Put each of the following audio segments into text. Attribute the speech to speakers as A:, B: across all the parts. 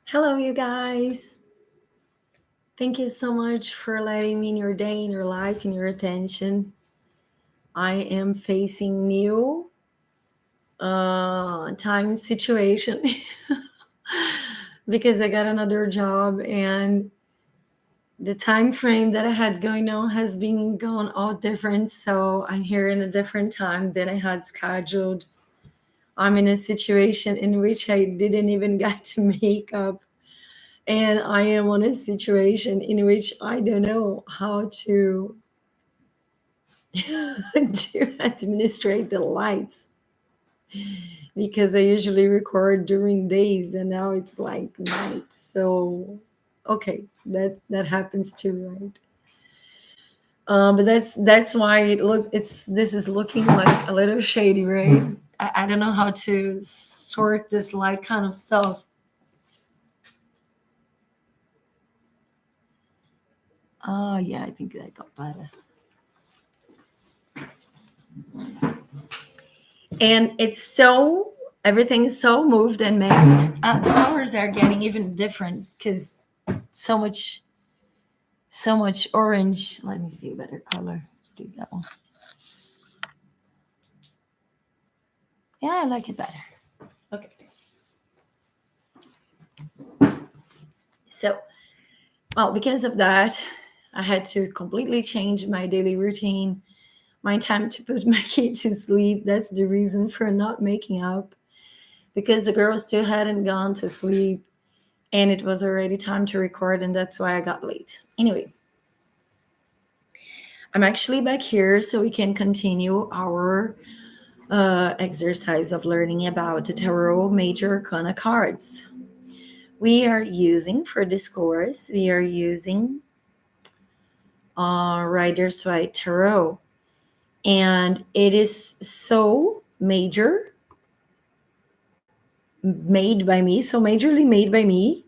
A: Hello, you guys. Thank you so much for letting me in your day, in your life, in your attention. I am facing new time situation because I got another job and the time frame that I had going on has been gone all different. So I'm here in a different time than I had scheduled. I'm in a situation in which I didn't even get to make up, and I am on a situation in which I don't know how to to administrate the lights because I usually record during days and now it's like night. So okay, that happens too, right? But that's why this is looking like a little shady, right? I don't know how to sort this light kind of stuff. Oh yeah, I think that got better. And it's so everything is so moved and mixed. The colors are getting even different because so much so much orange. Let me see a better color. Do that one. Yeah, I like it better. Okay. So, well, because of that, I had to completely change my daily routine, my time to put my kid to sleep. That's the reason for not making up because the girls still hadn't gone to sleep and it was already time to record, and that's why I got late. Anyway, I'm actually back here so we can continue our exercise of learning about the Tarot Major Arcana cards. We are using for this course, we are using Rider's White Tarot. And it is so made by me, so majorly made by me,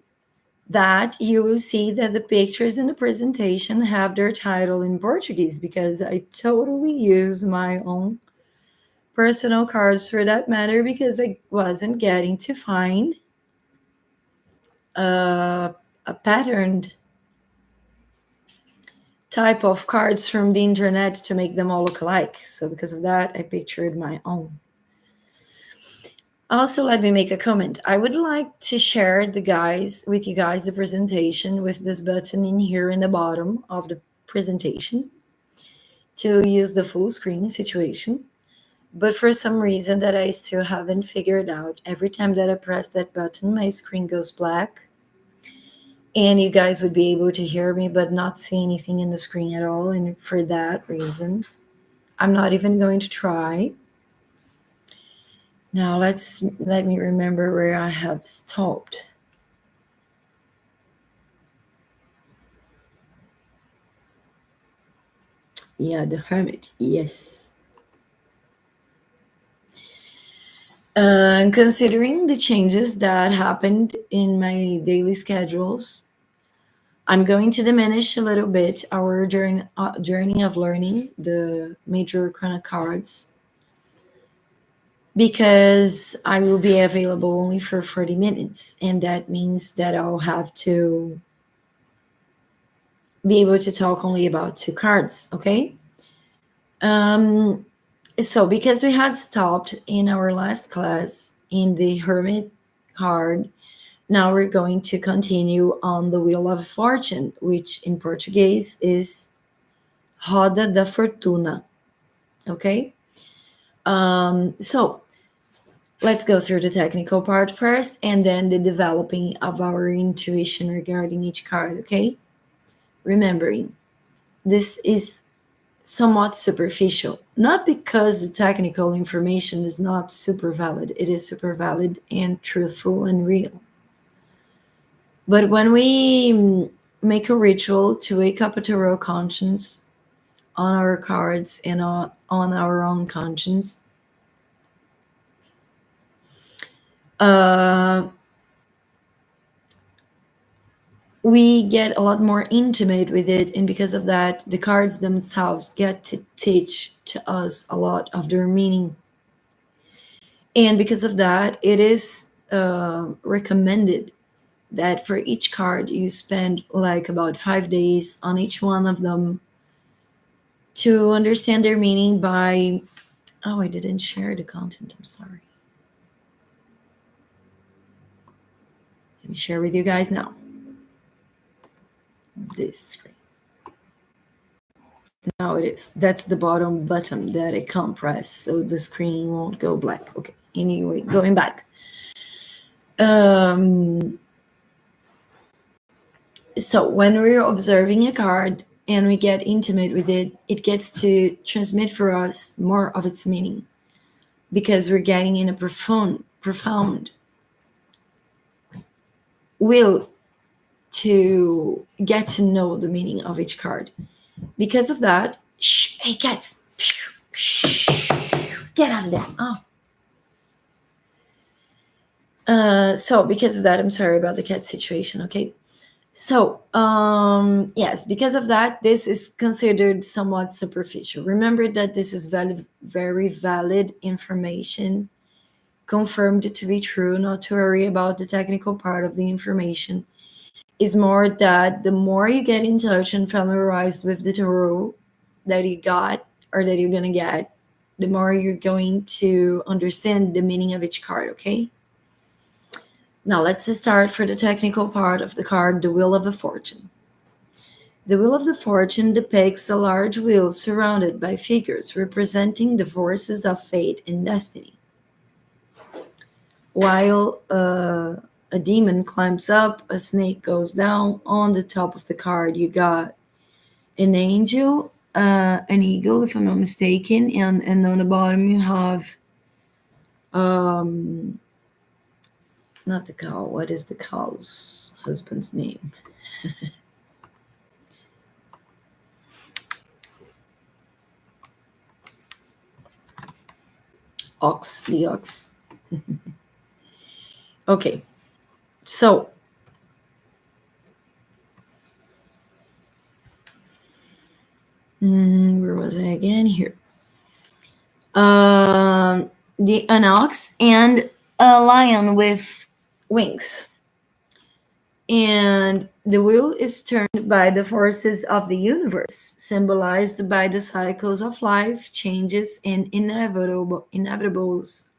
A: that you will see that the pictures in the presentation have their title in Portuguese because I totally use my own personal cards for that matter because I wasn't getting to find a patterned type of cards from the internet to make them all look alike. So because of that, I pictured my own. Also, let me make a comment. I would like to share with you guys the presentation with this button in here in the bottom of the presentation to use the full screen situation. But for some reason that I still haven't figured out, every time that I press that button, my screen goes black. And you guys would be able to hear me, but not see anything in the screen at all. And for that reason, I'm not even going to try. Now let me remember where I have stopped. Yeah, the Hermit. Yes. Considering the changes that happened in my daily schedules, I'm going to diminish a little bit our journey of learning the Major Arcana cards because I will be available only for 40 minutes. And that means that I'll have to be able to talk only about two cards, okay? Um, so, because we had stopped in our last class in the Hermit card, now we're going to continue on the Wheel of Fortune, which in Portuguese is Roda da Fortuna, okay? So, let's go through the technical part first and then the developing of our intuition regarding each card, okay? Remembering, this is somewhat superficial, not because the technical information is not super valid, it is super valid and truthful and real. But when we make a ritual to wake up a tarot conscience on our cards and on our own conscience, uh, we get a lot more intimate with it, and because of that the cards themselves get to teach to us a lot of their meaning, and because of that it is recommended that for each card you spend like about 5 days on each one of them to understand their meaning by, oh, I didn't share the content, I'm sorry. Let me share with you guys now. This screen. Now it is. That's the bottom button that I can't press, so the screen won't go black. Okay. Anyway, going back. So when we're observing a card and we get intimate with it, it gets to transmit for us more of its meaning because we're getting in a profound will to get to know the meaning of each card. Because of that, shh, hey cats, shh, get out of there. So because of that, I'm sorry about the cat situation. Okay. So, yes, because of that, this is considered somewhat superficial. Remember that this is very valid information, confirmed to be true, not to worry about the technical part of the information. Is more that the more you get in touch and familiarized with the tarot that you got or that you're going to get, the more you're going to understand the meaning of each card, okay? Now let's start for the technical part of the card, the Wheel of the Fortune. The Wheel of the Fortune depicts a large wheel surrounded by figures representing the forces of fate and destiny. While a demon climbs up, a snake goes down. On the top of the card, you got an angel, an eagle, if I'm not mistaken, and on the bottom you have not the cow. What is the cow's husband's name? Ox, the ox. Okay, so where was I again? Here. An ox and a lion with wings. And the wheel is turned by the forces of the universe, symbolized by the cycles of life, changes, and inevitable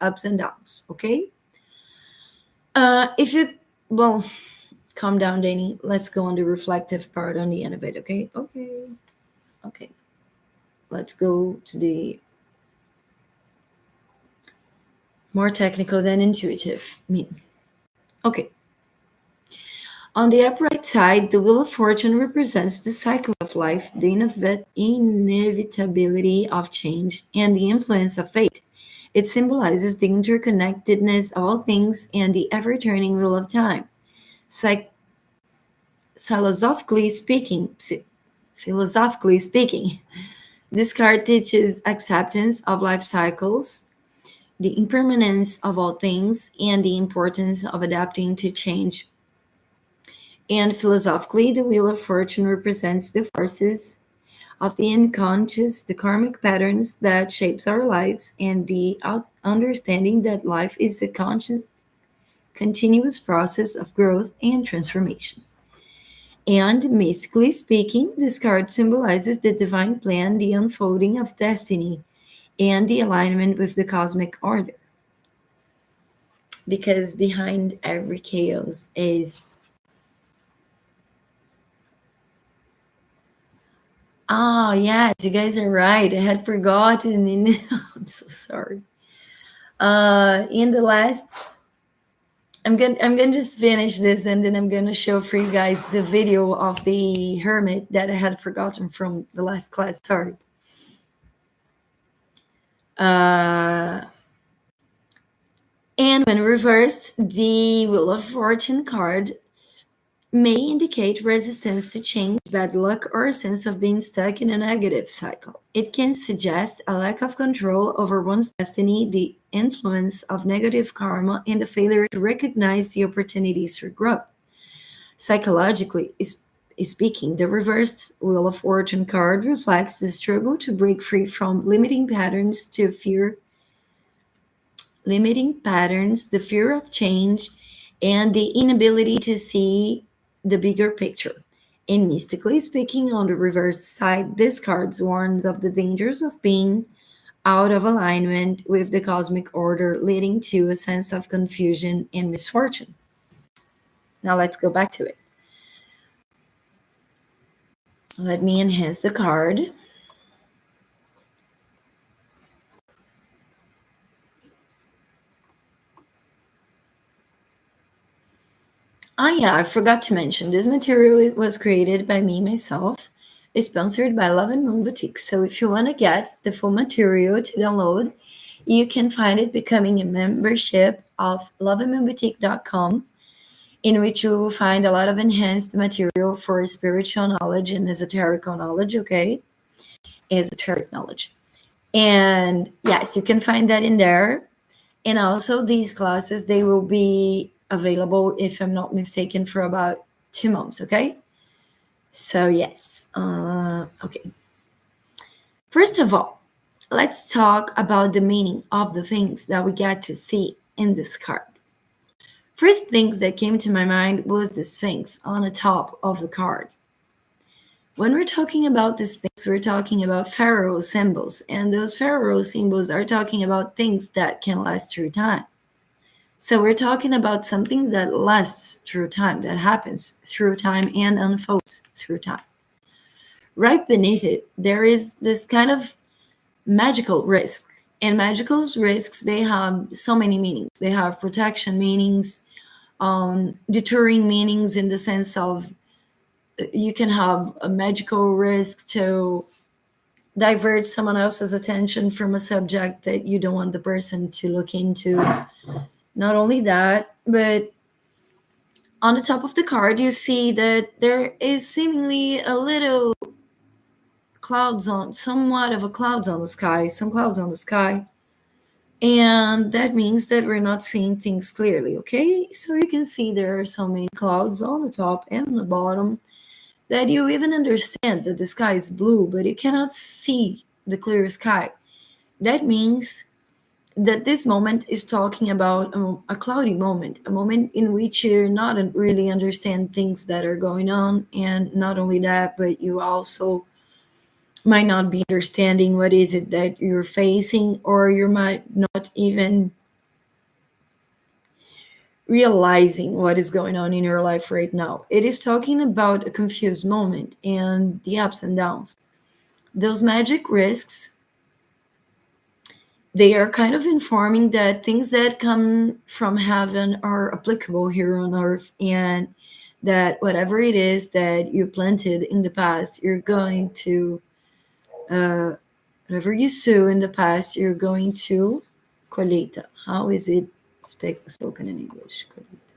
A: ups and downs. Okay? If you, well, calm down, Danny. Let's go on the reflective part on the end of it, okay? Okay. Let's go to the more technical than intuitive meaning. Okay. On the upright side, the Wheel of Fortune represents the cycle of life, the inevitability of change, and the influence of fate. It symbolizes the interconnectedness of all things and the ever-turning wheel of time. Psych- philosophically speaking, philosophically speaking, this card teaches acceptance of life cycles, the impermanence of all things, and the importance of adapting to change. And philosophically, the Wheel of Fortune represents the forces of the unconscious, the karmic patterns that shapes our lives, and the understanding that life is a constant, continuous process of growth and transformation. And mystically speaking, this card symbolizes the divine plan, the unfolding of destiny, and the alignment with the cosmic order. Because behind every chaos is, oh yes, you guys are right. I had forgotten. I'm so sorry. In the last, I'm gonna just finish this, and then I'm gonna show for you guys the video of the hermit that I had forgotten from the last class. Sorry. Uh, and when reversed, the Wheel of Fortune card may indicate resistance to change, bad luck, or a sense of being stuck in a negative cycle. It can suggest a lack of control over one's destiny, the influence of negative karma, and the failure to recognize the opportunities for growth. Psychologically speaking, the reversed Wheel of Fortune card reflects the struggle to break free from limiting patterns, the fear of change, and the inability to see the bigger picture. And mystically speaking, on the reverse side, this card warns of the dangers of being out of alignment with the cosmic order, leading to a sense of confusion and misfortune. Now let's go back to it. Let me enhance the card. Ah, yeah, I forgot to mention this material was created by me myself. It's sponsored by Love and Moon Boutique. So if you want to get the full material to download, you can find it becoming a membership of loveandmoonboutique.com, in which you will find a lot of enhanced material for spiritual knowledge and esoteric knowledge, okay? Esoteric knowledge. And yes, you can find that in there. And also these classes, they will be available, if I'm not mistaken, for about 2 months, okay? So yes, okay. First of all, let's talk about the meaning of the things that we get to see in this card. First things that came to my mind was the Sphinx on the top of the card. When we're talking about these things, we're talking about pharaoh symbols, and those pharaoh symbols are talking about things that can last through time. So we're talking about something that lasts through time, that happens through time and unfolds through time. Right beneath it, there is this kind of magical risk. And magical risks, they have so many meanings. They have protection meanings, deterring meanings in the sense of you can have a magical risk to divert someone else's attention from a subject that you don't want the person to look into. Not only that, but on the top of the card, you see that there is seemingly a little clouds on, somewhat of a clouds on the sky, some clouds on the sky. And that means that we're not seeing things clearly, okay? So you can see there are so many clouds on the top and on the bottom that you even understand that the sky is blue, but you cannot see the clear sky. That means that this moment is talking about a cloudy moment, a moment in which you're not really understand things that are going on, and not only that, but you also might not be understanding what is it that you're facing, or you might not even realizing what is going on in your life right now. It is talking about a confused moment and the ups and downs. Those magic risks, they are kind of informing that things that come from heaven are applicable here on earth, and that whatever it is that you planted in the past, you're going to, uh, whatever you sow in the past, you're going to colheita. How is it spoken in English? Colheita.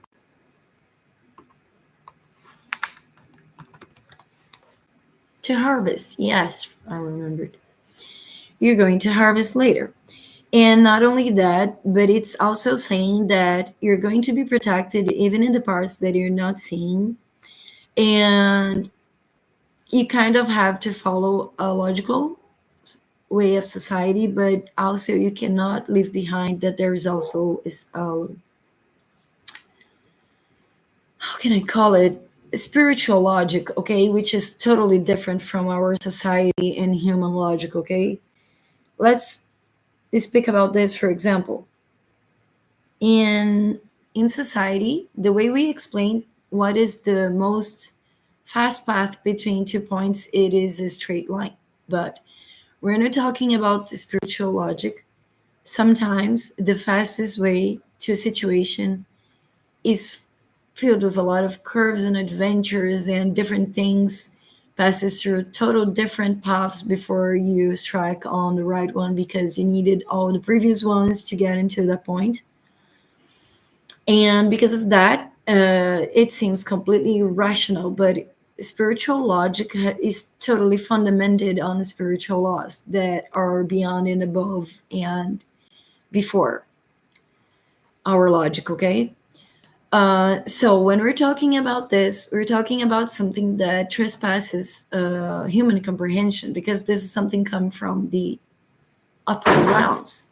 A: To harvest. Yes, I remembered. You're going to harvest later. And not only that, but it's also saying that you're going to be protected even in the parts that you're not seeing. And you kind of have to follow a logical way of society, but also you cannot leave behind that there is also is how can I call it, spiritual logic, okay, which is totally different from our society and human logic, okay. Let's speak about this. For example, in society, the way we explain what is the most fast path between 2 points, it is a straight line. But when we're talking about the spiritual logic, sometimes the fastest way to a situation is filled with a lot of curves and adventures and different things, passes through total different paths before you strike on the right one, because you needed all the previous ones to get into that point. And because of that, it seems completely irrational, but spiritual logic is totally fundamented on spiritual laws that are beyond and above and before our logic, okay. So when we're talking about this, we're talking about something that trespasses human comprehension, because this is something come from the upper realms.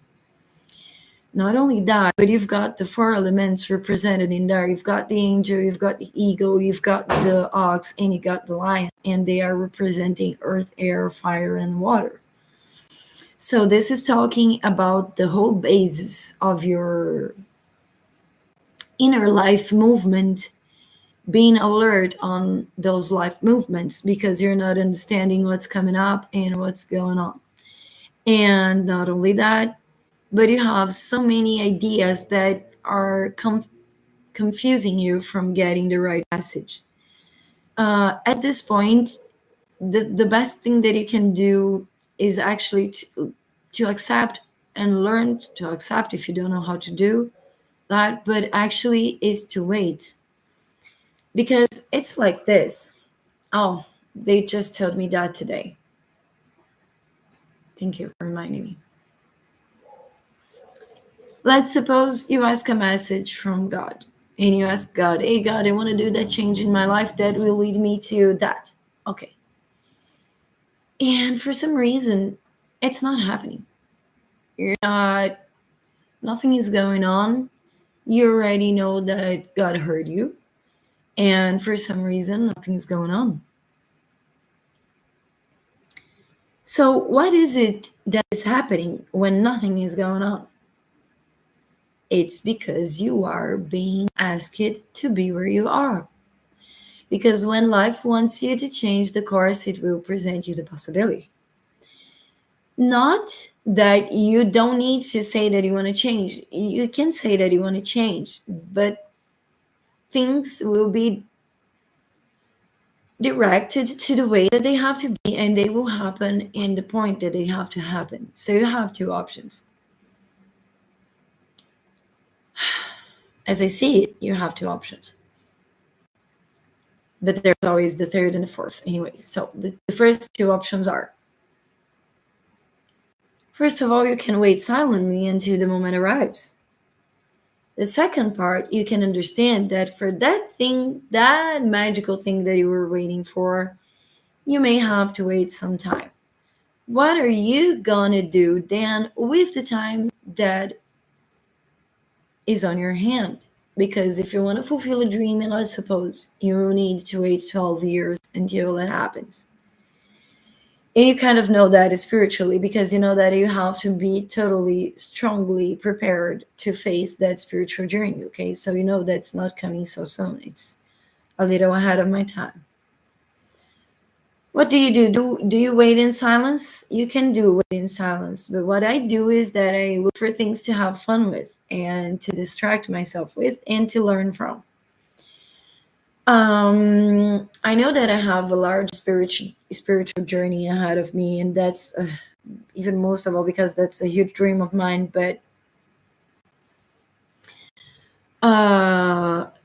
A: Not only that, but you've got the four elements represented in there. You've got the angel, you've got the eagle, you've got the ox, and you got the lion, and they are representing earth, air, fire, and water. So this is talking about the whole basis of your inner life movement, being alert on those life movements because you're not understanding what's coming up and what's going on. And not only that, but you have so many ideas that are confusing you from getting the right message. At this point, the best thing that you can do is actually to accept and learn to accept if you don't know how to do that, but actually is to wait. Because it's like this. Oh, they just told me that today. Thank you for reminding me. Let's suppose you ask a message from God and you ask God, hey, God, I want to do that change in my life that will lead me to that. Okay. And for some reason, it's not happening. You're not, nothing is going on. You already know that God heard you. And for some reason, nothing's going on. So, what is it that is happening when nothing is going on? It's because you are being asked to be where you are. Because when life wants you to change the course, it will present you the possibility. Not that you don't need to say that you want to change. You can say that you want to change, but things will be directed to the way that they have to be and they will happen in the point that they have to happen. So you have two options. As I see it, you have two options. But there's always the third and the fourth anyway. So the first two options are, first of all, you can wait silently until the moment arrives. The second part, you can understand that for that thing, that magical thing that you were waiting for, you may have to wait some time. What are you gonna do then with the time that is on your hand? Because if you want to fulfill a dream, and let's suppose you need to wait 12 years until it happens. And you kind of know that spiritually because you know that you have to be totally strongly prepared to face that spiritual journey. Okay, so you know that's not coming so soon, it's a little ahead of my time. What do you do? Do you wait in silence? You can do wait in silence, but what I do is that I look for things to have fun with and to distract myself with and to learn from. I know that I have a large spiritual journey ahead of me, and that's even most of all because that's a huge dream of mine. But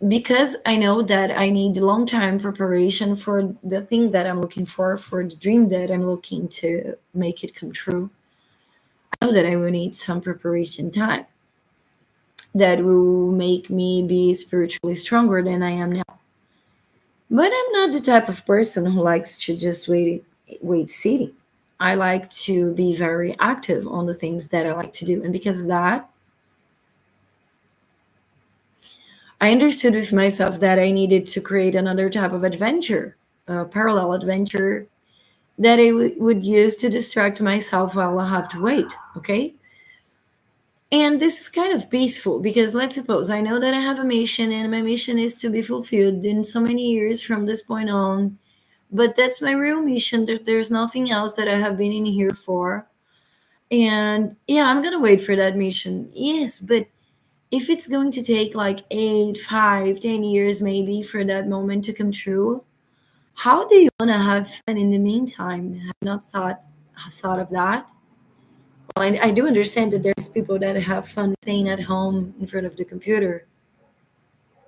A: because I know that I need a long time preparation for the thing that I'm looking for the dream that I'm looking to make it come true. I know that I will need some preparation time that will make me be spiritually stronger than I am now. But I'm not the type of person who likes to just wait sitting. I like to be very active on the things that I like to do. And because of that, I understood with myself that I needed to create another type of adventure, a parallel adventure that I would use to distract myself while I have to wait. Okay. And this is kind of peaceful because let's suppose I know that I have a mission and my mission is to be fulfilled in so many years from this point on. But that's my real mission. There's nothing else that I have been in here for. And yeah, I'm gonna wait for that mission. Yes, but if it's going to take like 8, 5, 10 years maybe for that moment to come true, how do you wanna have fun in the meantime? Have you not thought of that? Well, I do understand that there's people that have fun staying at home in front of the computer.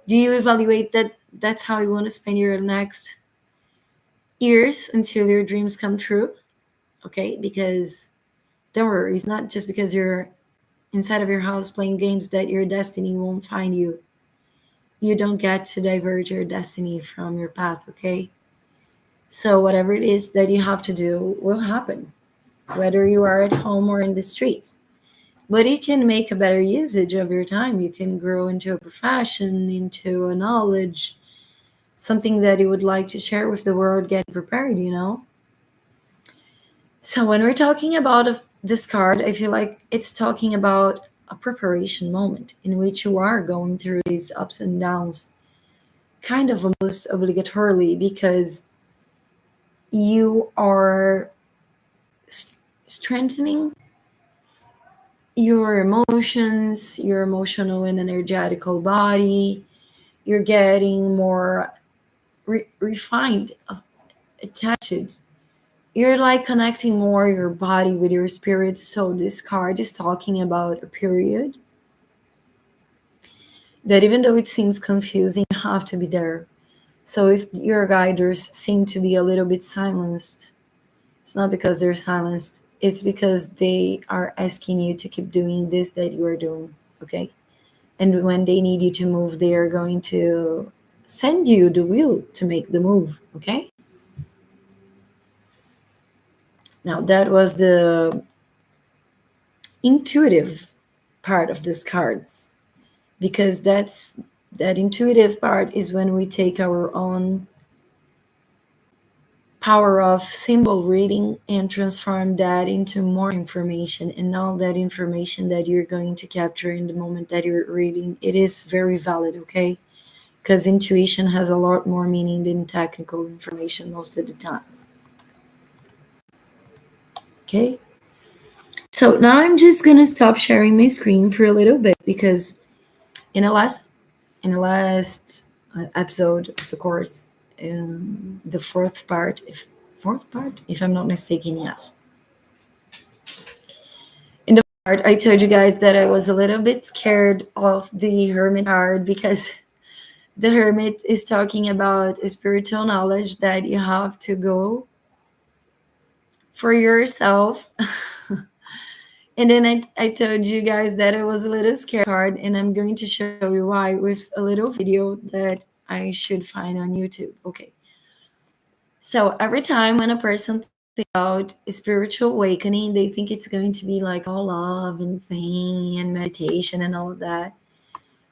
A: Do you evaluate that that's how you want to spend your next years until your dreams come true? Okay, because don't worry, it's not just because you're inside of your house playing games that your destiny won't find you. You don't get to diverge your destiny from your path, okay? So, whatever it is that you have to do will happen, whether you are at home or in the streets. but it can make a better usage of your time. You can grow into a profession, into a knowledge, something that you would like to share with the world, get prepared. So when we're talking about this card, I feel like it's talking about a preparation moment in which you are going through these ups and downs, kind of almost obligatorily, because you are strengthening your emotions, your emotional and energetical body. You're getting more refined, attached. You're like connecting more your body with your spirit. So this card is talking about a period that, even though it seems confusing, you have to be there. So if your guiders seem to be a little bit silenced, it's not because they're silenced, it's because they are asking you to keep doing this that you are doing. Okay. And when they need you to move, they are going to send you the will to make the move. Okay. Now, that was the intuitive part of these cards, because that intuitive part is when we take our own power of symbol reading and transform that into more information. And all that information that you're going to capture in the moment that you're reading, it is very valid. Okay. Because intuition has a lot more meaning than technical information most of the time. Okay. So now I'm just gonna stop sharing my screen for a little bit, because in the last episode of the course, the fourth part, if I'm not mistaken, yes. In the part, I told you guys that I was a little bit scared of the Hermit card, because the Hermit is talking about a spiritual knowledge that you have to go for yourself. And then I told you guys that I was a little scared, and I'm going to show you why with a little video that I should find on YouTube. Okay. So every time when a person thinks about spiritual awakening, they think it's going to be like all love and singing and meditation and all of that.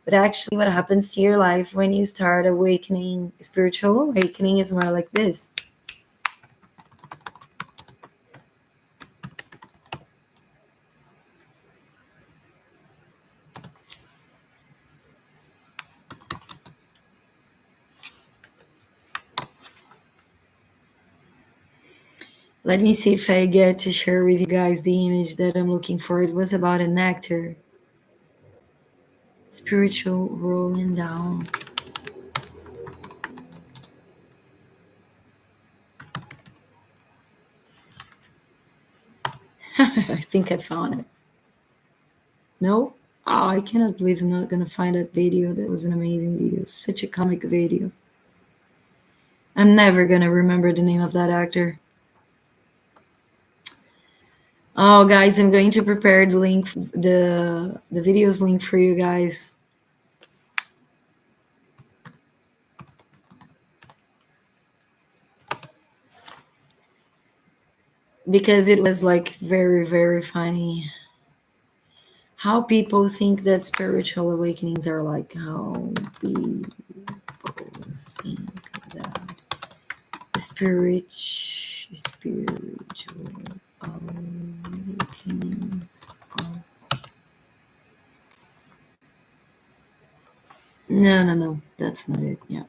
A: But actually, what happens to your life when you start awakening, spiritual awakening, is more like this. Let me see if I get to share with you guys the image that I'm looking for. It was about an actor. Spiritual rolling down. I think I found it. No? Oh, I cannot believe I'm not gonna find that video. That was an amazing video. Such a comic video. I'm never gonna remember the name of that actor. Oh, guys, I'm going to prepare the link, the video's link for you guys. Because it was like very, very funny. How people think that spiritual awakenings are like, how people think that spiritual awakenings are. No, that's not it. Yeah.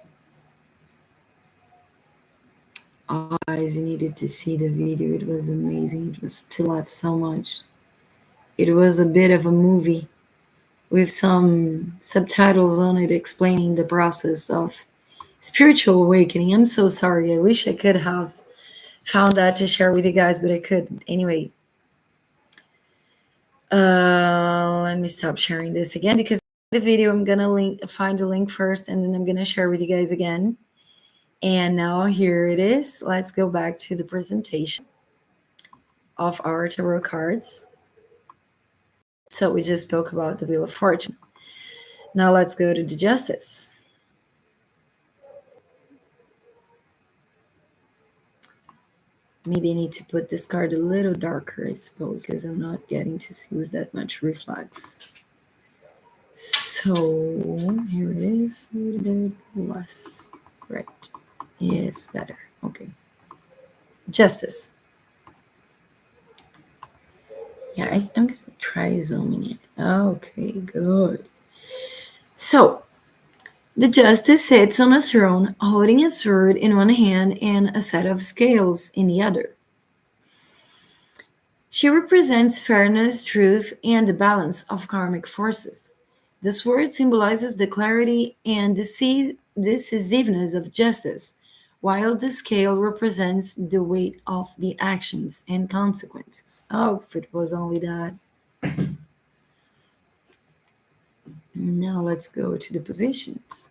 A: Guys, you needed to see the video. It was amazing. It was to laugh so much. It was a bit of a movie with some subtitles on it explaining the process of spiritual awakening. I'm so sorry. I wish I could have found that to share with you guys, but I couldn't. Anyway, let me stop sharing this again, because the video I'm gonna find the link first, and then I'm gonna share with you guys again. And now here it is. Let's go back to the presentation of our tarot cards. So we just spoke about the Wheel of Fortune. Now let's go to the Justice. Maybe I need to put this card a little darker, I suppose, because I'm not getting to see with that much reflex. So here it is, a little bit less. Right. Yes, better. Okay. Justice. Yeah, I'm going to try zooming it. Okay, good. So, the justice sits on a throne, holding a sword in one hand and a set of scales in the other. She represents fairness, truth, and the balance of karmic forces. The sword symbolizes the clarity and decisiveness of justice, while the scale represents the weight of the actions and consequences. Oh, if it was only that. Now let's go to the positions.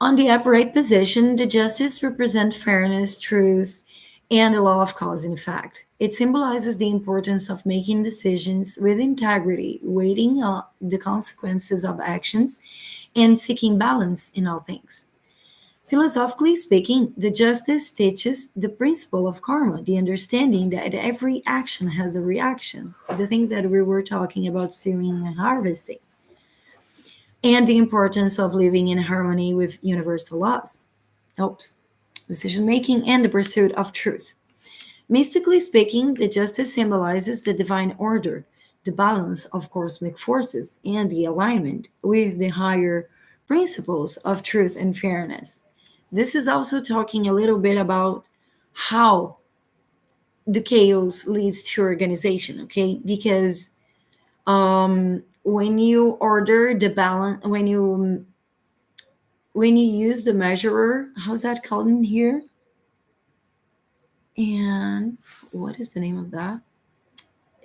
A: On the upright position, the justice represents fairness, truth, and the law of cause and effect. It symbolizes the importance of making decisions with integrity, weighing the consequences of actions, and seeking balance in all things. Philosophically speaking, the justice teaches the principle of karma, the understanding that every action has a reaction, the thing that we were talking about sowing and harvesting, and the importance of living in harmony with universal laws. Oops. Decision making and the pursuit of truth. Mystically speaking, the justice symbolizes the divine order, the balance of cosmic forces, and the alignment with the higher principles of truth and fairness. This is also talking a little bit about how the chaos leads to organization, okay? Because when you order the balance, when you use the measurer, how's that called in here? And what is the name of that?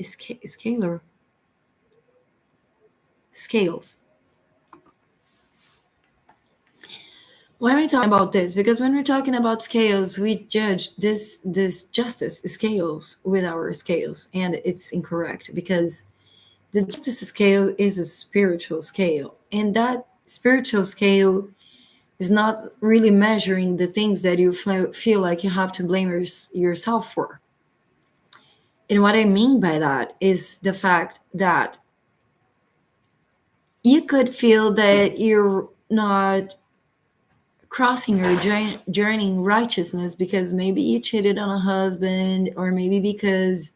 A: Scalar. Scales. Why am I talking about this? Because when we're talking about scales, we judge this justice scales with our scales, and it's incorrect because the justice scale is a spiritual scale, and that spiritual scale is not really measuring the things that you feel like you have to blame yourself for. And what I mean by that is the fact that you could feel that you're not crossing or journeying righteousness because maybe you cheated on a husband, or maybe because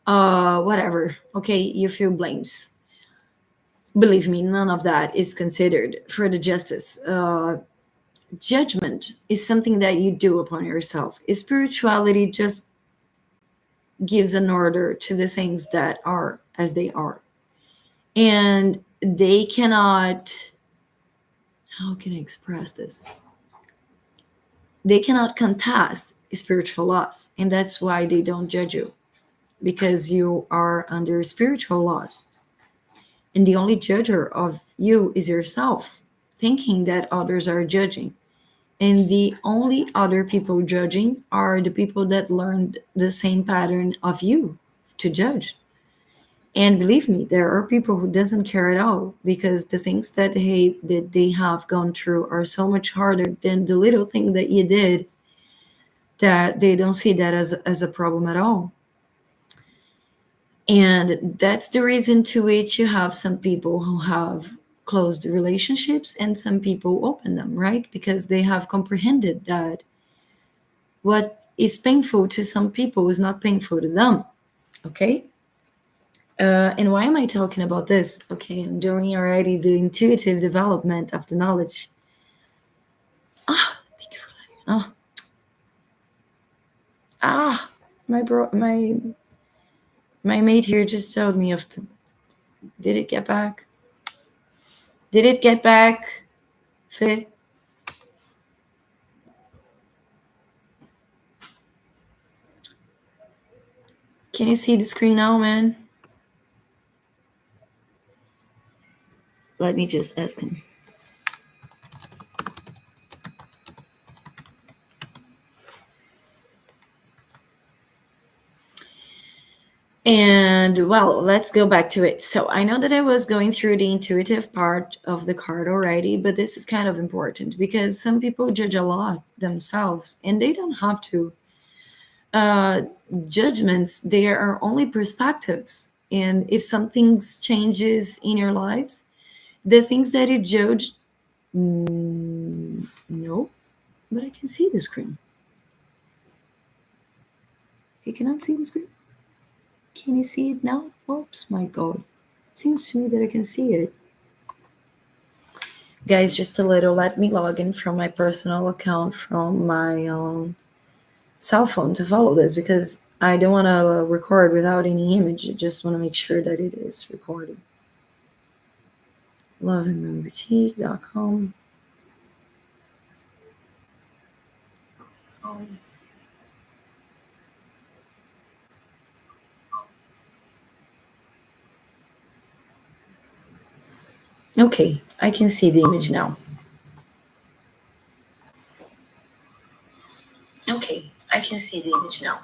A: whatever, okay, you feel blames. Believe me, none of that is considered for the justice. Judgment is something that you do upon yourself. Spirituality just gives an order to the things that are as they are, and they cannot, how can I express this, they cannot contest spiritual laws, and that's why they don't judge you, because you are under spiritual laws, and the only judger of you is yourself, thinking that others are judging, and the only other people judging are the people that learned the same pattern of you to judge. And believe me, there are people who doesn't care at all, because the things that they have gone through are so much harder than the little thing that you did, that they don't see that as a problem at all. And that's the reason to which you have some people who have closed relationships and some people open them, right? Because they have comprehended that what is painful to some people is not painful to them. Okay. And why am I talking about this? Okay, I'm doing already the intuitive development of the knowledge. Thank you for that. My my mate here just told me of the. Did it get back? Did it get back? Faye? Can you see the screen now, man? Let me just ask him. And And well, let's go back to it. So I know that I was going through the intuitive part of the card already, but this is kind of important because some people judge a lot themselves and they don't have to. uh, Judgments, they are only perspectives. And if something changes in your lives, the things that you judge, no, but I can see the screen. You cannot see the screen? Can you see it now? Oops, my God. It seems to me that I can see it. Guys, just a little, let me log in from my personal account from my cell phone to follow this because I don't want to record without any image. I just want to make sure that it is recorded. Loveandboutique.com. Okay, I can see the image now. Okay, I can see the image now.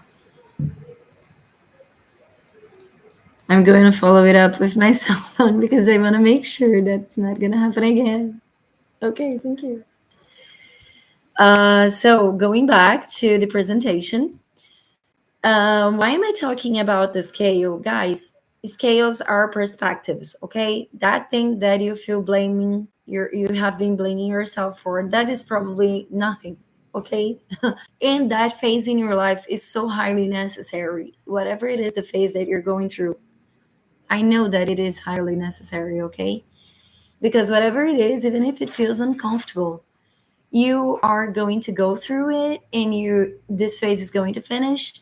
A: I'm going to follow it up with my cell phone because I want to make sure that's not going to happen again. Okay, thank you. So going back to the presentation, why am I talking about the scale, guys? Scales are perspectives, okay? That thing that you feel blaming, you have been blaming yourself for, that is probably nothing, okay? And that phase in your life is so highly necessary. Whatever it is, the phase that you're going through, I know that it is highly necessary, okay? Because whatever it is, even if it feels uncomfortable, you are going to go through it and you this phase is going to finish,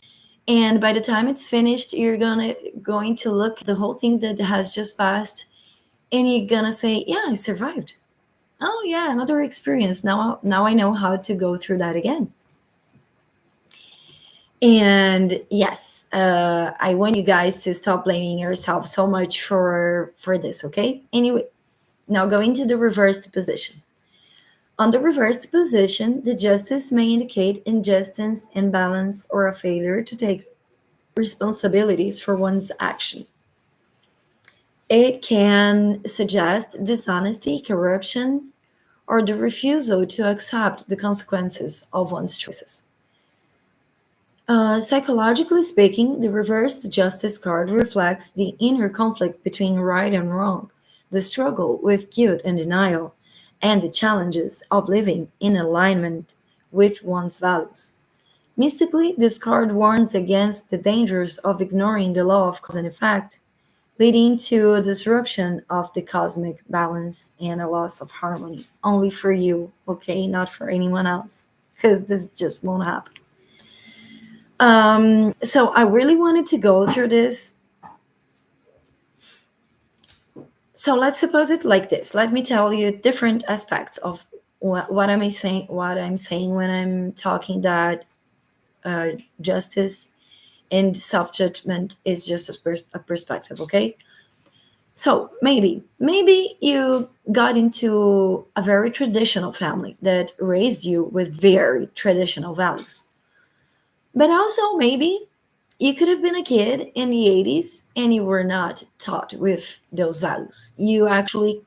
A: and by the time it's finished you're going to look at the whole thing that has just passed, and you're gonna say, yeah, I survived. Oh yeah, another experience. Now I know how to go through that again. And yes, I want you guys to stop blaming yourself so much for this, okay? Anyway, now going to the reversed position. On the reversed position, the justice may indicate injustice, imbalance, or a failure to take responsibilities for one's action. It can suggest dishonesty, corruption, or the refusal to accept the consequences of one's choices. Psychologically speaking, the reversed justice card reflects the inner conflict between right and wrong, the struggle with guilt and denial, and the challenges of living in alignment with one's values. Mystically, this card warns against the dangers of ignoring the law of cause and effect, leading to a disruption of the cosmic balance and a loss of harmony. Only for you, okay? Not for anyone else, because this just won't happen. So I really wanted to go through this. So let's suppose it like this. Let me tell you different aspects of what am I saying. What I'm saying when I'm talking that justice and self judgment is just a perspective. Okay. So maybe you got into a very traditional family that raised you with very traditional values, but also maybe you could have been a kid in the 80s and you were not taught with those values. You actually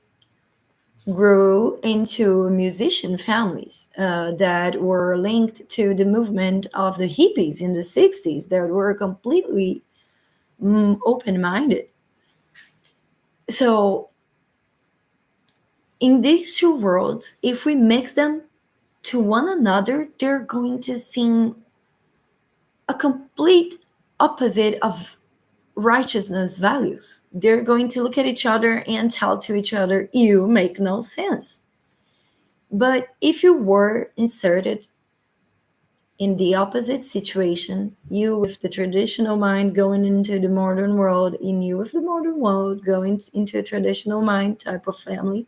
A: grew into musician families that were linked to the movement of the hippies in the 60s that were completely open minded. So, in these two worlds, if we mix them to one another, they're going to seem a complete opposite of righteousness values. They're going to look at each other and tell to each other, you make no sense. But if you were inserted in the opposite situation, you with the traditional mind going into the modern world, and you with the modern world going into a traditional mind type of family,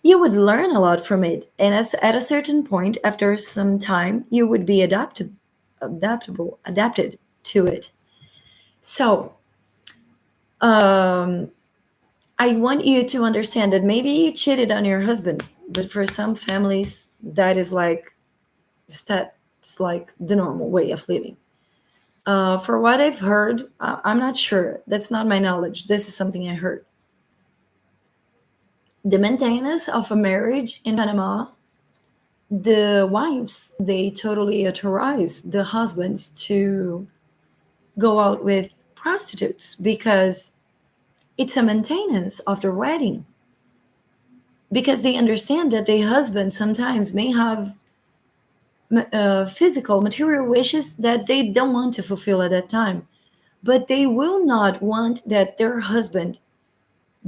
A: you would learn a lot from it. And at a certain point, after some time, you would be adapted to it. So, um, I want you to understand that maybe you cheated on your husband, but for some families, that's like the normal way of living. For what I've heard, I'm not sure. That's not my knowledge. This is something I heard. The maintenance of a marriage in Panama, the wives, they totally authorize the husbands to go out with prostitutes because it's a maintenance of their wedding. Because they understand that the husband sometimes may have physical, material wishes that they don't want to fulfill at that time. But they will not want that their husband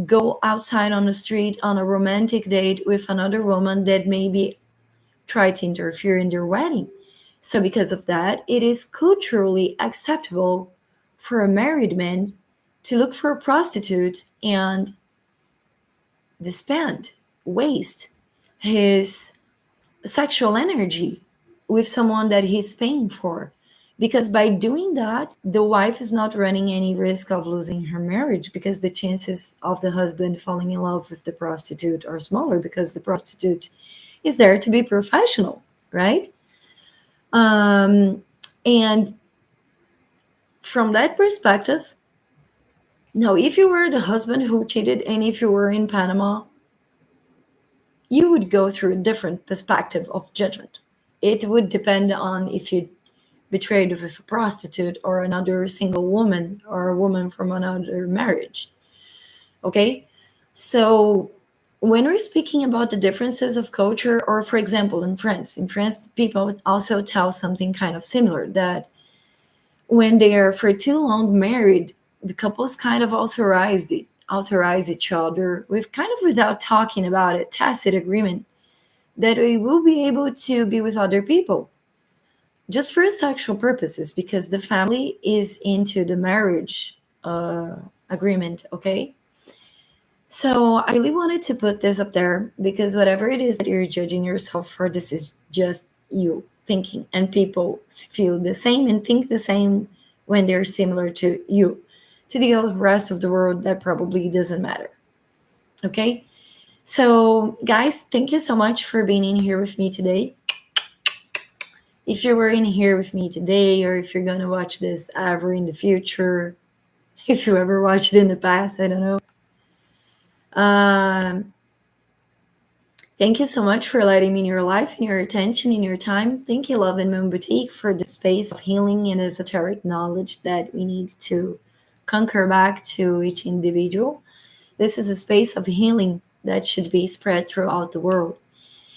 A: go outside on the street on a romantic date with another woman that maybe try to interfere in their wedding. So because of that, it is culturally acceptable for a married man to look for a prostitute and disband, waste his sexual energy with someone that he's paying for. Because by doing that, the wife is not running any risk of losing her marriage because the chances of the husband falling in love with the prostitute are smaller because the prostitute is there to be professional, right? Um, and from that perspective, now if you were the husband who cheated and if you were in Panama, you would go through a different perspective of judgment. It would depend on if you betrayed with a prostitute or another single woman or a woman from another marriage. Okay? So when we're speaking about the differences of culture, or for example, in France, people also tell something kind of similar that when they are for too long married, the couples kind of authorize each other with kind of without talking about it, tacit agreement that we will be able to be with other people just for sexual purposes because the family is into the marriage agreement, okay? So I really wanted to put this up there because whatever it is that you're judging yourself for, this is just you thinking, and people feel the same and think the same when they're similar to you. To the rest of the world, that probably doesn't matter, okay? So, guys, thank you so much for being in here with me today. If you were in here with me today, or if you're gonna watch this ever in the future, if you ever watched it in the past, I don't know. Um, Thank you so much for letting me in your life and your attention and your time. Thank you, Love and Moon Boutique, for the space of healing and esoteric knowledge that we need to conquer back to each individual. This is a space of healing that should be spread throughout the world.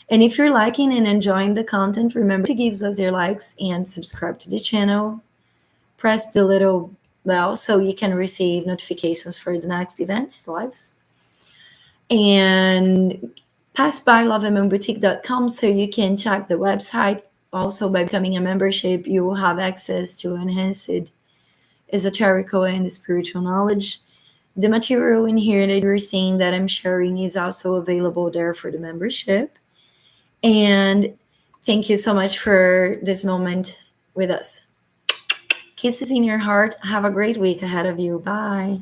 A: And if you're liking and enjoying the content, remember to give us your likes and subscribe to the channel. Press the little bell so you can receive notifications for the next events, lives. And pass by loveandmoonboutique.com so you can check the website. Also, by becoming a membership, you will have access to enhanced esoterical and spiritual knowledge. The material in here that you're seeing that I'm sharing is also available there for the membership. And thank you so much for this moment with us. Kisses in your heart. Have a great week ahead of you. Bye.